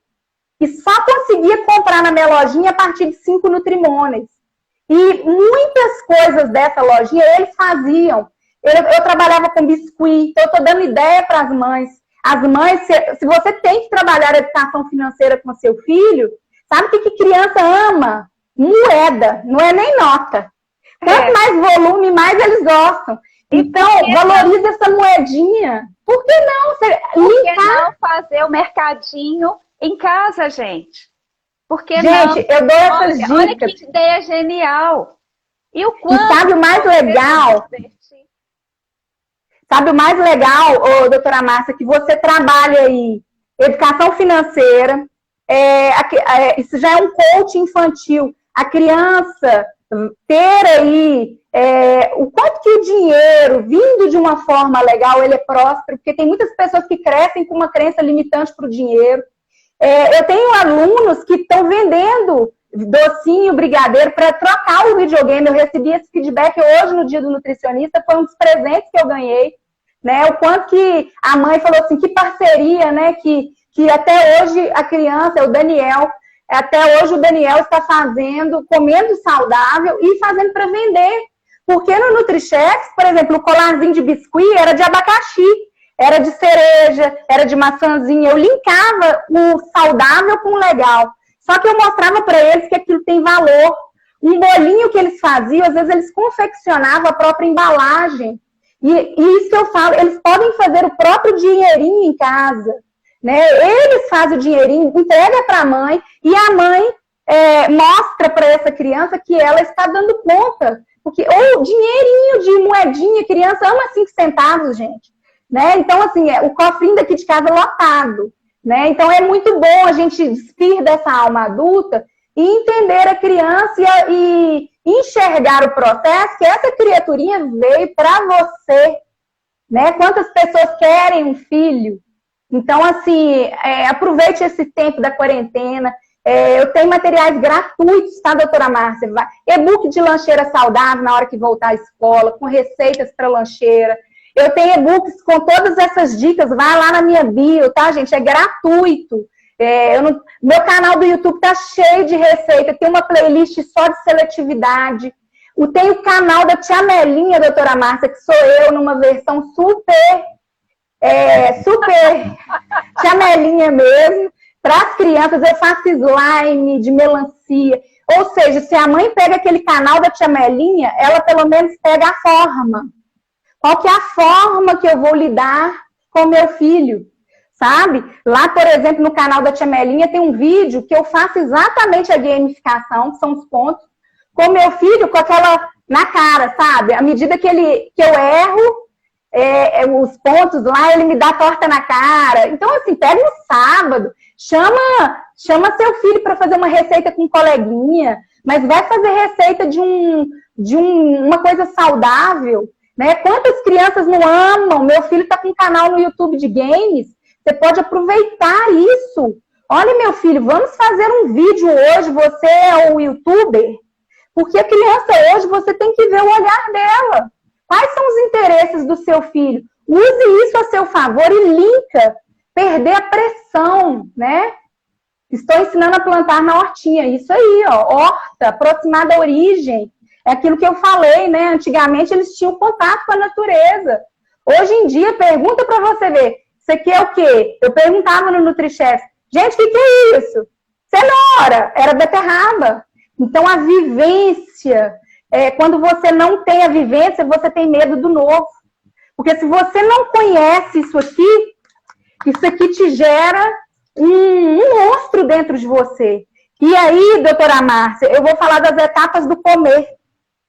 E só conseguia comprar na minha lojinha a partir de 5 Nutrimoneys. E muitas coisas dessa lojinha eles faziam. Eu trabalhava com biscuit, então eu estou dando ideia para as mães. As mães, se você tem que trabalhar a educação financeira com seu filho, sabe o que criança ama? Moeda, não é nem nota. Quanto mais volume, mais eles gostam. Então, valoriza essa moedinha. Por que não? Por que não fazer o mercadinho em casa, gente? Porque gente, eu dou essas dicas. Olha que ideia genial. E o quanto... E sabe o mais legal? Sabe o mais legal, doutora Márcia, que você trabalha aí educação financeira, isso já é um coach infantil. A criança ter aí o quanto que o dinheiro, vindo de uma forma legal, ele é próspero, porque tem muitas pessoas que crescem com uma crença limitante para o dinheiro. Eu tenho alunos que estão vendendo docinho, brigadeiro, para trocar o videogame. Eu recebi esse feedback hoje no Dia do Nutricionista, foi um dos presentes que eu ganhei, né? O quanto que a mãe falou assim, que parceria, né? Que até hoje a criança, o Daniel, até hoje o Daniel está comendo saudável e fazendo para vender. Porque no NutriChefs, por exemplo, o colarzinho de biscuit era de abacaxi, era de cereja, era de maçãzinha. Eu linkava o saudável com o legal. Só que eu mostrava para eles que aquilo tem valor. Um bolinho que eles faziam, às vezes eles confeccionavam a própria embalagem. E isso eu falo, eles podem fazer o próprio dinheirinho em casa. Né? Eles fazem o dinheirinho, entrega para a mãe, e a mãe mostra para essa criança que ela está dando conta. Ou dinheirinho de moedinha, criança ama 5 centavos, gente. Né? Então, assim, o cofrinho daqui de casa é lotado. Né? Então, é muito bom a gente despir dessa alma adulta e entender a criança e enxergar o processo que essa criaturinha veio para você. Né? Quantas pessoas querem um filho? Então, assim, aproveite esse tempo da quarentena. Eu tenho materiais gratuitos, tá, doutora Márcia? E-book de lancheira saudável na hora que voltar à escola, com receitas para lancheira. Eu tenho e-books com todas essas dicas, vai lá na minha bio, tá, gente? É gratuito. Meu canal do YouTube tá cheio de receita, tem uma playlist só de seletividade. Tem o canal da Tia Melinha, doutora Márcia, que sou eu, numa versão super Tia Melinha mesmo. Para as crianças, eu faço slime de melancia. Ou seja, se a mãe pega aquele canal da Tia Melinha, ela pelo menos pega a forma. Qual que é a forma que eu vou lidar com o meu filho? Sabe? Lá, por exemplo, no canal da Tia Melinha tem um vídeo que eu faço exatamente a gamificação, que são os pontos, com o meu filho com aquela na cara, sabe? À medida que eu erro, os pontos lá, ele me dá torta na cara. Então, assim, pega um sábado, chama seu filho para fazer uma receita com um coleguinha, mas vai fazer receita de uma coisa saudável, né? Quantas crianças não amam? Meu filho está com um canal no YouTube de games, você pode aproveitar isso. Olha, meu filho, vamos fazer um vídeo hoje, você é o youtuber, porque a criança hoje, você tem que ver o olhar dela. Quais são os interesses do seu filho? Use isso a seu favor e linka, perder a pressão, né? Estou ensinando a plantar na hortinha, isso aí, ó, horta, aproximar da origem. É aquilo que eu falei, né? Antigamente eles tinham contato com a natureza. Hoje em dia, pergunta para você ver, isso aqui é o quê? Eu perguntava no NutriChef, gente, o que é isso? Cenoura, era beterraba. Então a vivência, quando você não tem a vivência, você tem medo do novo. Porque se você não conhece isso aqui te gera um monstro dentro de você. E aí, doutora Márcia, eu vou falar das etapas do comer.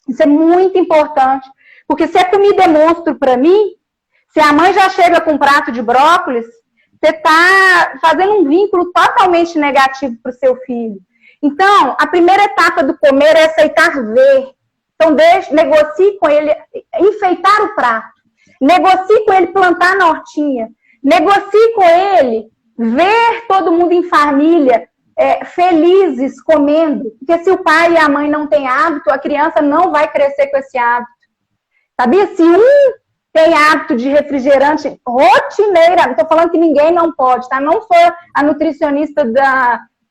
Isso é muito importante. Porque se a comida é monstro para mim, se a mãe já chega com um prato de brócolis, você está fazendo um vínculo totalmente negativo para o seu filho. Então, a primeira etapa do comer é aceitar ver. Então, negocie com ele, enfeitar o prato. Negocie com ele plantar na hortinha. Negocie com ele ver todo mundo em família felizes, comendo. Porque se o pai e a mãe não têm hábito, a criança não vai crescer com esse hábito. Sabia? Se um tem hábito de refrigerante rotineira, não estou falando que ninguém não pode, tá? Não sou a nutricionista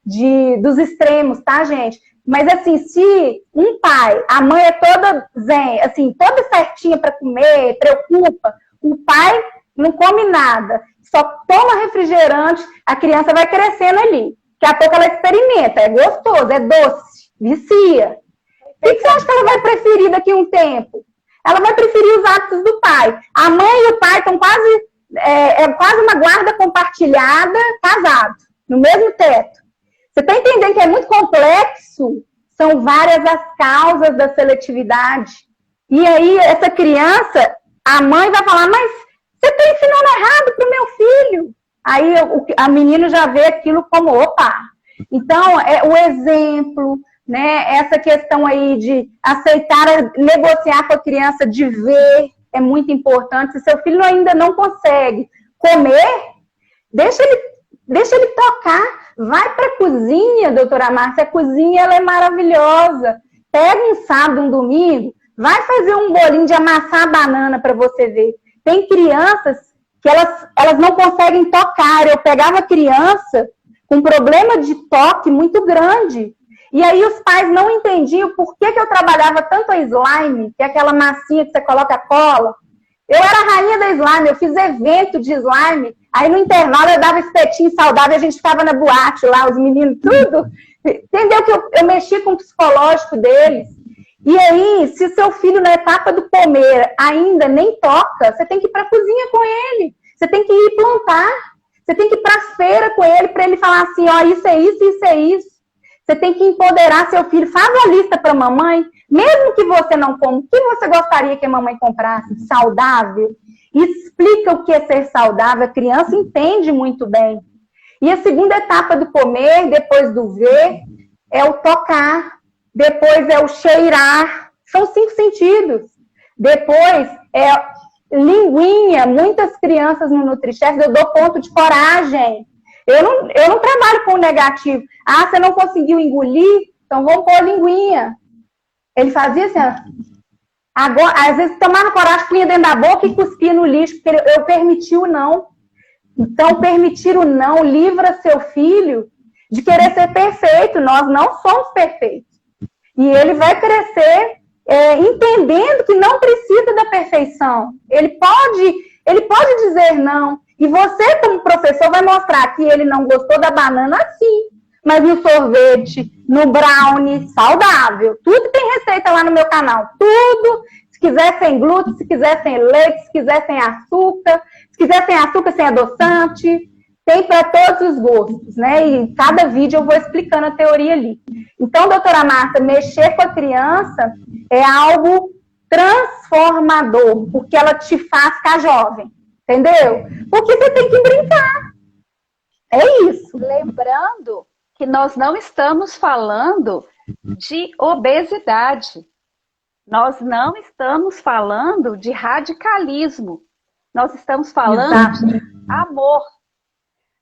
dos extremos, tá, gente? Mas assim, se um pai, a mãe é toda zen, assim, toda certinha para comer, preocupa, o pai não come nada, só toma refrigerante, a criança vai crescendo ali. Daqui a pouco ela experimenta, é gostoso, é doce, vicia. O que você acha que ela vai preferir daqui a um tempo? Ela vai preferir os hábitos do pai. A mãe e o pai estão quase, quase uma guarda compartilhada, casados, no mesmo teto. Você está entendendo que é muito complexo? São várias as causas da seletividade. E aí, essa criança, a mãe vai falar, mas você está ensinando errado para o meu filho. Aí, a menina já vê aquilo como, opa. Então, o exemplo, né? Essa questão aí de aceitar, negociar com a criança, de ver, é muito importante. Se seu filho ainda não consegue comer, deixa ele tocar. Vai para a cozinha, doutora Márcia, a cozinha ela é maravilhosa. Pega um sábado, um domingo, vai fazer um bolinho de amassar a banana para você ver. Tem crianças que elas não conseguem tocar. Eu pegava criança com problema de toque muito grande. E aí os pais não entendiam por que eu trabalhava tanto a slime, que é aquela massinha que você coloca cola. Eu era a rainha da slime, eu fiz evento de slime. Aí no intervalo eu dava espetinho saudável, a gente ficava na boate lá, os meninos, tudo. Entendeu que eu mexia com o psicológico deles. E aí, se seu filho na etapa do comer ainda nem toca, você tem que ir para a cozinha com ele. Você tem que ir plantar. Você tem que ir para a feira com ele, para ele falar assim, ó, isso é isso, isso é isso. Você tem que empoderar seu filho. Faz uma lista para a mamãe, mesmo que você não coma, o que você gostaria que a mamãe comprasse? Saudável. Explica o que é ser saudável, a criança entende muito bem. E a segunda etapa do comer, depois do ver, é o tocar, depois é o cheirar, são 5 sentidos. Depois é linguinha, muitas crianças no NutriChef, eu dou ponto de coragem. Eu não trabalho com o negativo. Ah, você não conseguiu engolir? Então vamos pôr linguinha. Ele fazia assim, ó. Agora, às vezes tomava coragem, punha dentro da boca e cuspia no lixo, porque eu permiti o não. Então, permitir o não livra seu filho de querer ser perfeito. Nós não somos perfeitos. E ele vai crescer entendendo que não precisa da perfeição. Ele pode dizer não. E você, como professor, vai mostrar que ele não gostou da banana assim. Mas no sorvete, no brownie, saudável. Tudo tem receita lá no meu canal. Tudo. Se quiser sem glúten, se quiser sem leite, se quiser sem açúcar. Se quiser sem açúcar, sem adoçante. Tem para todos os gostos, né? E em cada vídeo eu vou explicando a teoria ali. Então, doutora Marta, mexer com a criança é algo transformador, porque ela te faz ficar jovem, entendeu? Porque você tem que brincar. É isso. Lembrando que nós não estamos falando de obesidade. Nós não estamos falando de radicalismo. Nós estamos falando de amor.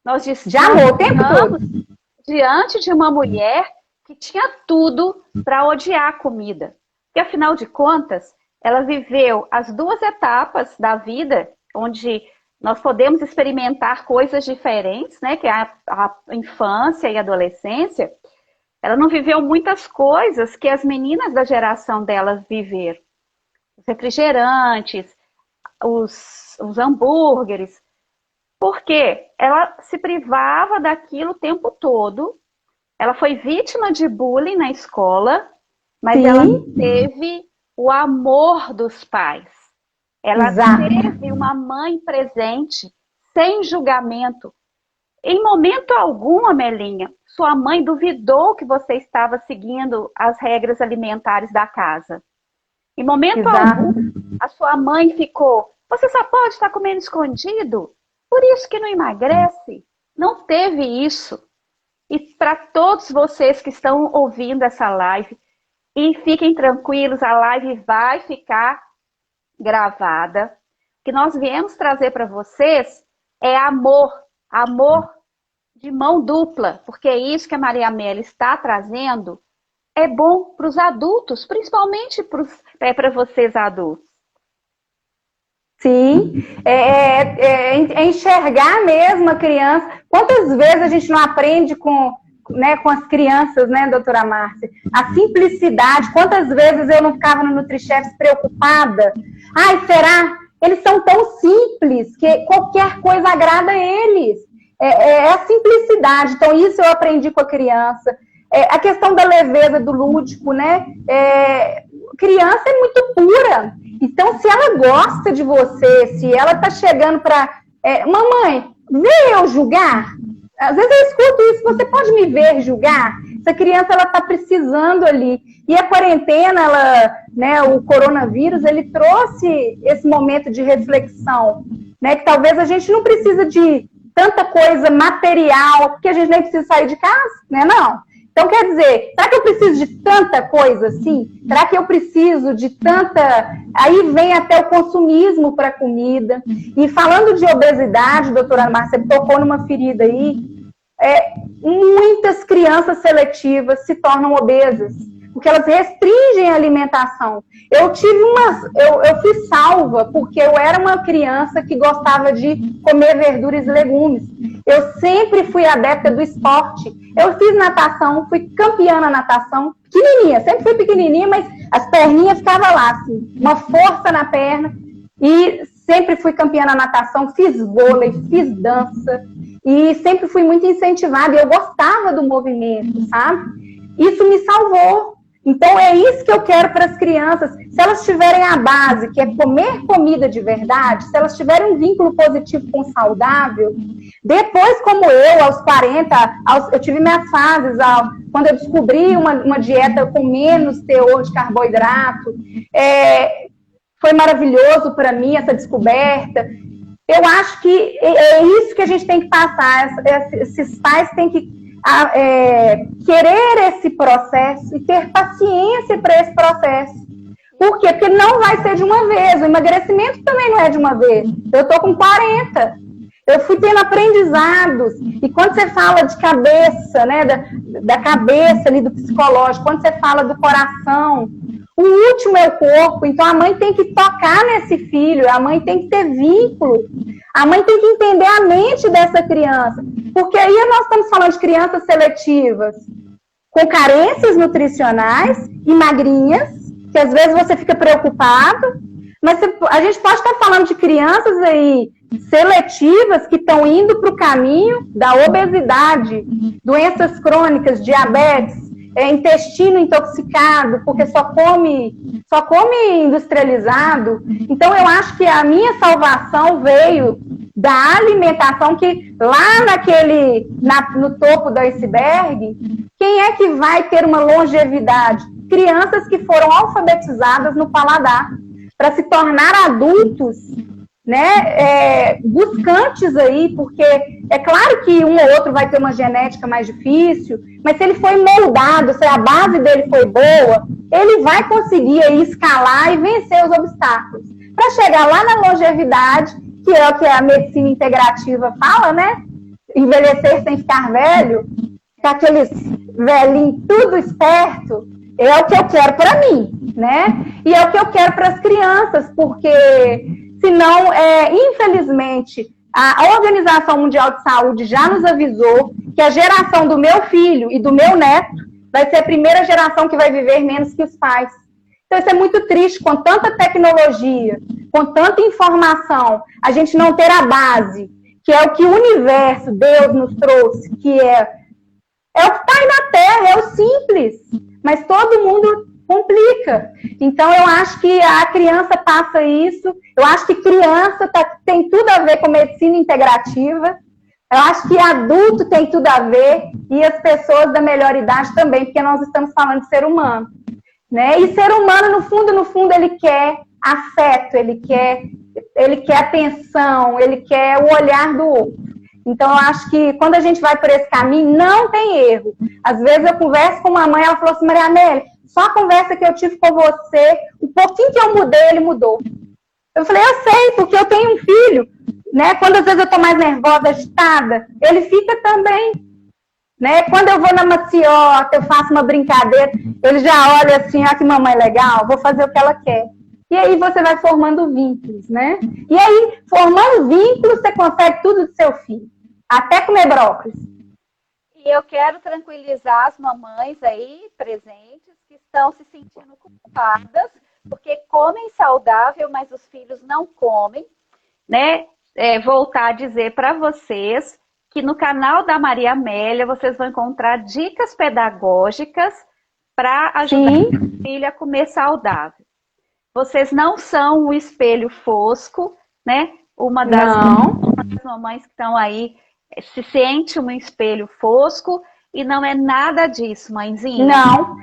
Nós De amor o tempo todo. Diante de uma mulher que tinha tudo para odiar a comida. Porque, afinal de contas, ela viveu as duas etapas da vida, onde nós podemos experimentar coisas diferentes, né? Que é a infância e a adolescência. Ela não viveu muitas coisas que as meninas da geração delas viveram. Os refrigerantes, os hambúrgueres. Porque ela se privava daquilo o tempo todo. Ela foi vítima de bullying na escola, mas Sim. ela teve o amor dos pais. Ela teve uma mãe presente, sem julgamento. Em momento algum, Amelinha, sua mãe duvidou que você estava seguindo as regras alimentares da casa. Em momento algum, a sua mãe ficou, você só pode estar comendo escondido? Por isso que não emagrece. Não teve isso. E para todos vocês que estão ouvindo essa live, e fiquem tranquilos, a live vai ficar gravada. O que nós viemos trazer para vocês é amor. Amor de mão dupla. Porque é isso que a Maria Amélia está trazendo. É bom para os adultos, principalmente para vocês adultos. Sim, é enxergar mesmo a criança. Quantas vezes a gente não aprende com as crianças, né, doutora Márcia? A simplicidade. Quantas vezes eu não ficava no NutriChefs preocupada? Ai, será? Eles são tão simples que qualquer coisa agrada a eles. É a simplicidade. Então, isso eu aprendi com a criança. A questão da leveza, do lúdico, né? Criança é muito pura. Então, se ela gosta de você, se ela está chegando para... mamãe, vê eu julgar? Às vezes eu escuto isso, você pode me ver julgar? Essa criança, ela está precisando ali. E a quarentena, o coronavírus, ele trouxe esse momento de reflexão, né? Que talvez a gente não precisa de tanta coisa material, porque a gente nem precisa sair de casa, né? Não. Então, quer dizer, será que eu preciso de tanta coisa assim? Será que eu preciso de tanta... Aí vem até o consumismo para comida. E falando de obesidade, doutora Márcia, você tocou numa ferida aí, muitas crianças seletivas se tornam obesas, porque elas restringem a alimentação. Eu fui salva porque eu era uma criança que gostava de comer verduras e legumes. Eu sempre fui adepta do esporte. Eu fiz natação, fui campeã na natação, pequenininha, sempre fui pequenininha, mas as perninhas ficavam lá, assim, uma força na perna. E sempre fui campeã na natação, fiz vôlei, fiz dança, e sempre fui muito incentivada, e eu gostava do movimento, sabe? Isso me salvou. Então, é isso que eu quero para as crianças. Se elas tiverem a base, que é comer comida de verdade, se elas tiverem um vínculo positivo com o saudável, depois, como eu, aos 40, eu tive minhas fases, quando eu descobri uma dieta com menos teor de carboidrato, foi maravilhoso para mim essa descoberta. Eu acho que é isso que a gente tem que passar. Esses pais têm que querer esse processo e ter paciência para esse processo. Por quê? Porque não vai ser de uma vez. O emagrecimento também não é de uma vez. Eu estou com 40. Eu fui tendo aprendizados. E quando você fala de cabeça, né, da cabeça ali, do psicológico, quando você fala do coração, o último é o corpo. Então a mãe tem que tocar nesse filho, a mãe tem que ter vínculo, a mãe tem que entender a mente dessa criança. Porque aí nós estamos falando de crianças seletivas com carências nutricionais e magrinhas, que às vezes você fica preocupado, mas a gente pode estar falando de crianças aí seletivas que estão indo para o caminho da obesidade, doenças crônicas, diabetes, intestino intoxicado, porque só come industrializado. Então, eu acho que a minha salvação veio da alimentação, que lá no topo do iceberg, quem é que vai ter uma longevidade? Crianças que foram alfabetizadas no paladar, para se tornar adultos, né, buscantes aí, porque é claro que um ou outro vai ter uma genética mais difícil, mas se ele foi moldado, se a base dele foi boa, ele vai conseguir aí escalar e vencer os obstáculos, para chegar lá na longevidade, que é o que a medicina integrativa fala, né, envelhecer sem ficar velho, com aqueles velhinhos tudo esperto, é o que eu quero para mim, né? E é o que eu quero para as crianças, porque senão, infelizmente, a Organização Mundial de Saúde já nos avisou que a geração do meu filho e do meu neto vai ser a primeira geração que vai viver menos que os pais. Então, isso é muito triste, com tanta tecnologia, com tanta informação, a gente não ter a base, que é o que o universo, Deus nos trouxe, que é o que está aí na Terra, é o simples, mas todo mundo complica. Então, eu acho que a criança passa isso, eu acho que criança tem tudo a ver com medicina integrativa, eu acho que adulto tem tudo a ver, e as pessoas da melhor idade também, porque nós estamos falando de ser humano. Né? E ser humano, no fundo, ele quer afeto, ele quer atenção, ele quer o olhar do outro. Então, eu acho que quando a gente vai por esse caminho, não tem erro. Às vezes eu converso com uma mãe, ela falou assim, Maria Amélia, só a conversa que eu tive com você, o pouquinho que eu mudei, ele mudou. Eu falei, eu sei, porque eu tenho um filho, né? Quando às vezes eu tô mais nervosa, agitada, ele fica também. Né? Quando eu vou na maciota, eu faço uma brincadeira, ele já olha assim, que mamãe legal, vou fazer o que ela quer. E aí você vai formando vínculos, né? E aí, formando vínculos, você consegue tudo do seu filho. Até comer brócolis. E eu quero tranquilizar as mamães aí presentes que estão se sentindo culpadas, porque comem saudável, mas os filhos não comem, né? Voltar a dizer para vocês que no canal da Maria Amélia vocês vão encontrar dicas pedagógicas para ajudar o filho a comer saudável. Vocês não são o espelho fosco, né? Uma das mamães que estão aí se sente um espelho fosco e não é nada disso, mãezinha. Não.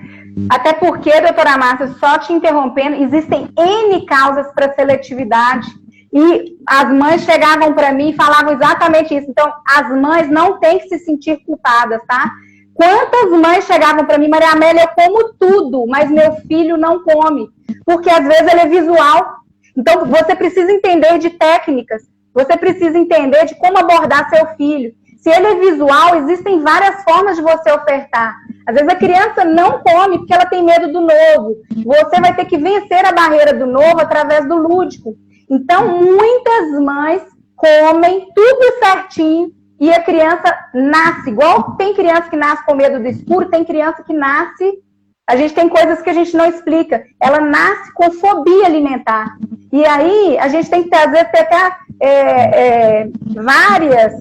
Até porque, doutora Márcia, só te interrompendo, existem N causas para seletividade. E as mães chegavam para mim e falavam exatamente isso. Então, as mães não têm que se sentir culpadas, tá? Quantas mães chegavam para mim, Maria Amélia, eu como tudo, mas meu filho não come. Porque às vezes ele é visual. Então, você precisa entender de técnicas. Você precisa entender de como abordar seu filho. Se ele é visual, existem várias formas de você ofertar. Às vezes a criança não come porque ela tem medo do novo. Você vai ter que vencer a barreira do novo através do lúdico. Então, muitas mães comem tudo certinho e a criança nasce. Igual tem criança que nasce com medo do escuro, tem criança que nasce... A gente tem coisas que a gente não explica. Ela nasce com fobia alimentar. E aí, a gente tem que, às vezes, pegar várias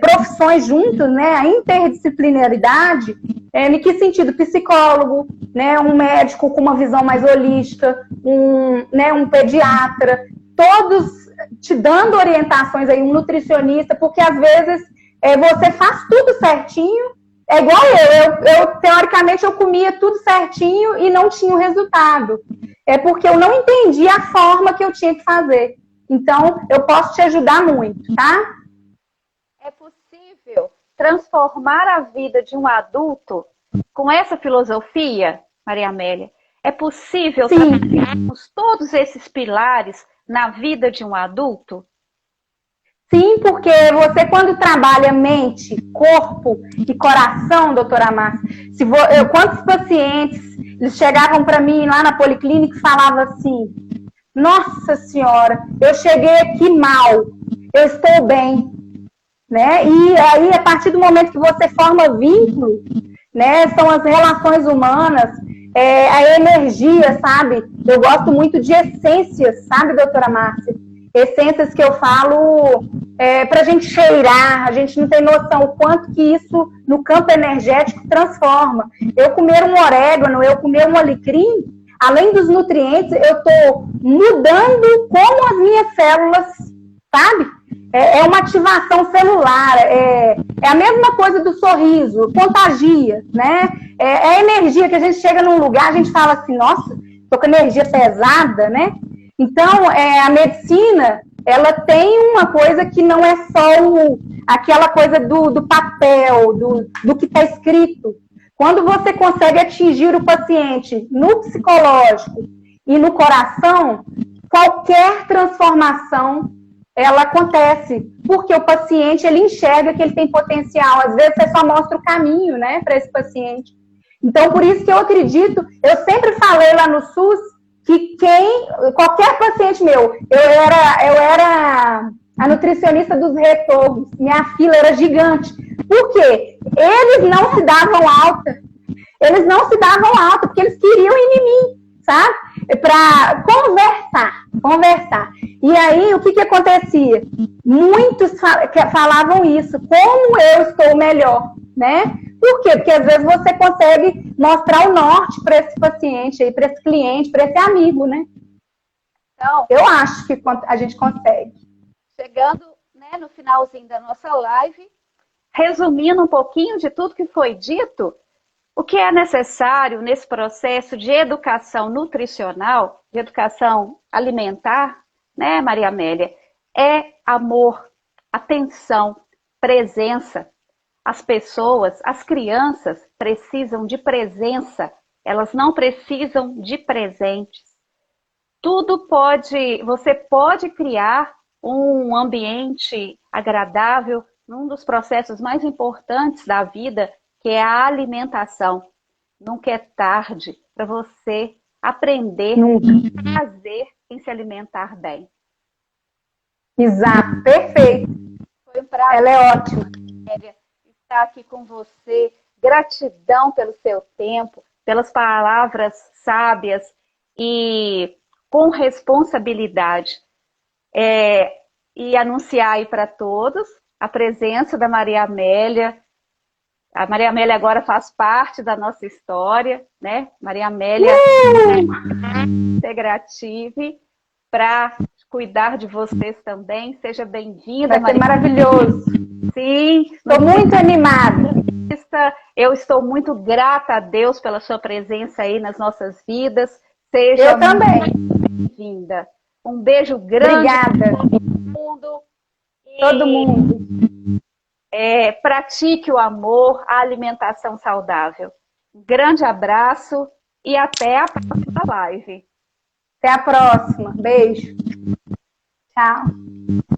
profissões juntos, né? A interdisciplinaridade, em que sentido? Psicólogo, né? Um médico com uma visão mais holística, um pediatra, todos te dando orientações aí, um nutricionista, porque às vezes você faz tudo certinho, é igual eu teoricamente eu comia tudo certinho e não tinha o resultado. É porque eu não entendi a forma que eu tinha que fazer. Então, eu posso te ajudar muito, tá? É possível transformar a vida de um adulto com essa filosofia, Maria Amélia? É possível trabalharmos todos esses pilares na vida de um adulto? Sim, porque você quando trabalha mente, corpo e coração, doutora Márcia, quantos pacientes eles chegavam para mim lá na policlínica e falavam assim, nossa senhora, eu cheguei aqui mal, eu estou bem, né? E aí, a partir do momento que você forma vínculo, né, são as relações humanas, a energia, sabe? Eu gosto muito de essências, sabe, doutora Márcia? Essências que eu falo para a gente cheirar, a gente não tem noção o quanto que isso no campo energético transforma. Eu comer um orégano, eu comer um alecrim, além dos nutrientes, eu estou mudando como as minhas células, sabe? É uma ativação celular, é a mesma coisa do sorriso, contagia, né? É a energia que a gente chega num lugar, a gente fala assim, nossa, tô com energia pesada, né? Então, a medicina, ela tem uma coisa que não é só aquela coisa do papel, do que está escrito. Quando você consegue atingir o paciente no psicológico e no coração, qualquer transformação ela acontece, porque o paciente, ele enxerga que ele tem potencial. Às vezes, você só mostra o caminho, né, para esse paciente. Então, por isso que eu acredito, eu sempre falei lá no SUS, que qualquer paciente meu, eu era a nutricionista dos retornos, minha fila era gigante. Por quê? Eles não se davam alta. Eles não se davam alta, porque eles queriam ir em mim, sabe? Para conversar. E aí, o que acontecia? Muitos falavam isso, como eu estou melhor, né? Por quê? Porque às vezes você consegue mostrar o norte para esse paciente, para esse cliente, para esse amigo, né? Então, eu acho que a gente consegue. Chegando, né, no finalzinho da nossa live, resumindo um pouquinho de tudo que foi dito, o que é necessário nesse processo de educação nutricional, de educação alimentar, né, Maria Amélia, é amor, atenção, presença. As pessoas, as crianças precisam de presença, elas não precisam de presentes. Você pode criar um ambiente agradável num dos processos mais importantes da vida, que é a alimentação. Nunca é tarde para você aprender prazer em se alimentar bem. Exato, perfeito. Foi um prazer. Ela é ótima. Estar aqui com você. Gratidão pelo seu tempo, pelas palavras sábias e com responsabilidade. E anunciar aí para todos a presença da Maria Amélia. A Maria Amélia agora faz parte da nossa história, né? Maria Amélia Integrative, para cuidar de vocês também. Seja bem-vinda, Vai ser maravilhoso. Sim. Estou muito animada. Eu estou muito grata a Deus pela sua presença aí nas nossas vidas. Eu também. Bem-vinda. Um beijo grande. Obrigada. Todo mundo. Pratique o amor, a alimentação saudável. Um grande abraço e até a próxima live. Até a próxima. Beijo. Tchau.